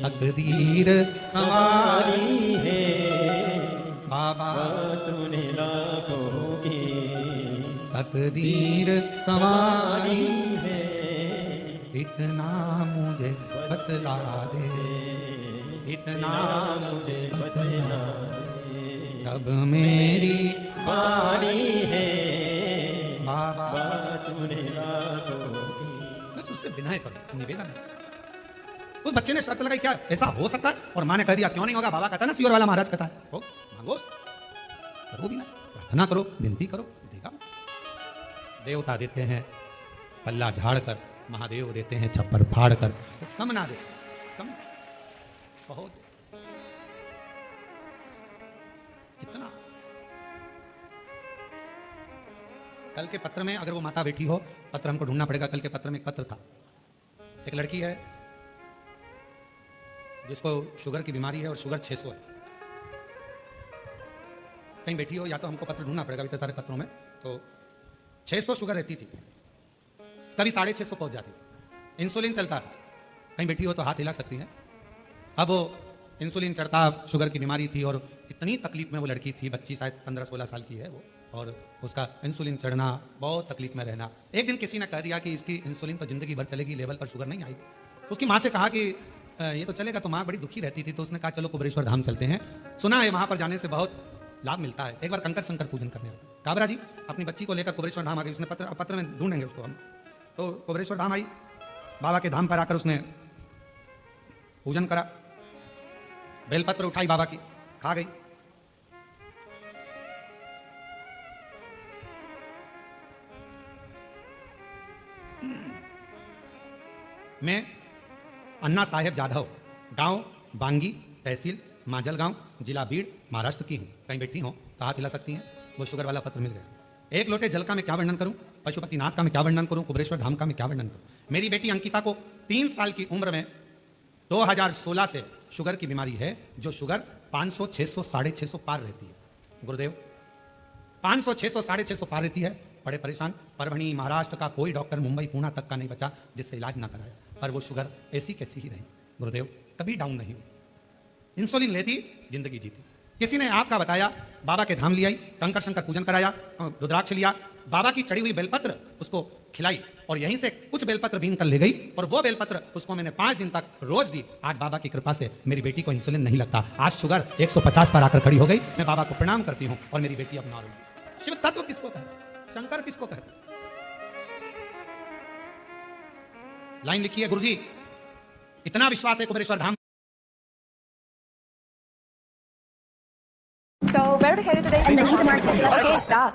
तकदीर सवारी है बाबा तूने लाखों की तकदीर सवारी है, इतना मुझे बतला दे, इतना मुझे बतला दे, कब मेरी बारी है बाबा। तूने लाखों की। बस उससे विनय करो, निवेदन। उस बच्चे ने शर्त लगाई, क्या ऐसा हो सकता है? और माँ ने कह दिया क्यों नहीं होगा, बाबा कहता है ना, सियोर वाला महाराज कहता है, हो मांगो, करो भी ना, प्रार्थना करो, विनती करो, देगा। देवता देते हैं पल्ला झाड़ कर, महादेव देते हैं छप्पर फाड़ कर। तो कम ना दे, कम बहुत कितना। कल के पत्र में अगर वो माता बैठी हो, पत्र हमको ढूंढना पड़ेगा। कल के पत्र में एक पत्र था, एक लड़की है जिसको शुगर की बीमारी है और शुगर 600 है। कहीं बैठी हो, या तो हमको पत्र ढूंढना पड़ेगा इतने सारे पत्रों में। तो 600 शुगर रहती थी, कभी 650 पहुंच जाती, इंसुलिन चलता था। कहीं बैठी हो तो हाथ हिला सकती है। अब वो इंसुलिन चढ़ता, शुगर की बीमारी थी और इतनी तकलीफ में वो लड़की थी, बच्ची शायद 15-16 साल की है वो, और उसका इंसुलिन चढ़ना, बहुत तकलीफ में रहना। एक दिन किसी ने कह दिया कि इसकी इंसुलिन तो जिंदगी भर चलेगी, लेवल पर शुगर नहीं आएगी। उसकी माँ से कहा कि ये तो चलेगा, तो माँ बड़ी दुखी रहती थी। तो उसने कहा चलो कुबेरेश्वर धाम चलते हैं, सुना है वहाँ पर जाने से बहुत लाभ मिलता है, एक बार कंकर शंकर पूजन करने। काबरा जी अपनी बच्ची को लेकर कुबेरेश्वर धाम आ गई। उसने पत्र में ढूंढेंगे उसको हम। तो कुबेरेश्वर धाम आई, बाबा के धाम पर आकर उसने पूजन करा, बेलपत्र उठाई, बाबा की खा गई। मैं अन्ना साहेब जाधव, गांव बांगी, तहसील माजलगांव, जिला बीड़, महाराष्ट्र की हूँ। कहीं बैठी हो तो हाथ हिला सकती हैं। वो शुगर वाला पत्र मिल गया। एक लोटे जल का मैं क्या वर्णन करूं, पशुपतिनाथ का मैं क्या वर्णन करूं, कुबेरेश्वर धाम का मैं क्या वर्णन करूं। मेरी बेटी अंकिता को 3 साल की उम्र में 2016 से शुगर की बीमारी है, जो शुगर 500, 600, 650 पार रहती है। गुरुदेव 500, 600, 650 पार रहती है। बड़े परेशान। परभणी, महाराष्ट्र का कोई डॉक्टर, मुंबई पूना तक का नहीं बचा जिससे इलाज ना कराया, पर वो शुगर ऐसी कैसी ही रही। गुरुदेव कभी डाउन नहीं हुई, इंसुलिन लेती, जिंदगी जीती। किसी ने आपका बताया, बाबा के धाम ले आई, कंकर शंकर पूजन कराया, रुद्राक्ष लिया, बाबा की चढ़ी हुई बेलपत्र उसको खिलाई, और यहीं से कुछ बेलपत्र बीन कर ले गई, और वो बेलपत्र उसको मैंने 5 दिन तक रोज दी। आज बाबा की कृपा से मेरी बेटी को इंसुलिन नहीं लगता। आज शुगर 150 पर आकर खड़ी हो गई। मैं बाबा को प्रणाम करती हूँ और मेरी बेटी अब नॉर्मल। शिव तत्व किसको कहते, शंकर किसको कहते? लाइन लिखी है, गुरुजी इतना विश्वास है कुबेरेश्वर धाम। So where are we headed today? Okay, stop.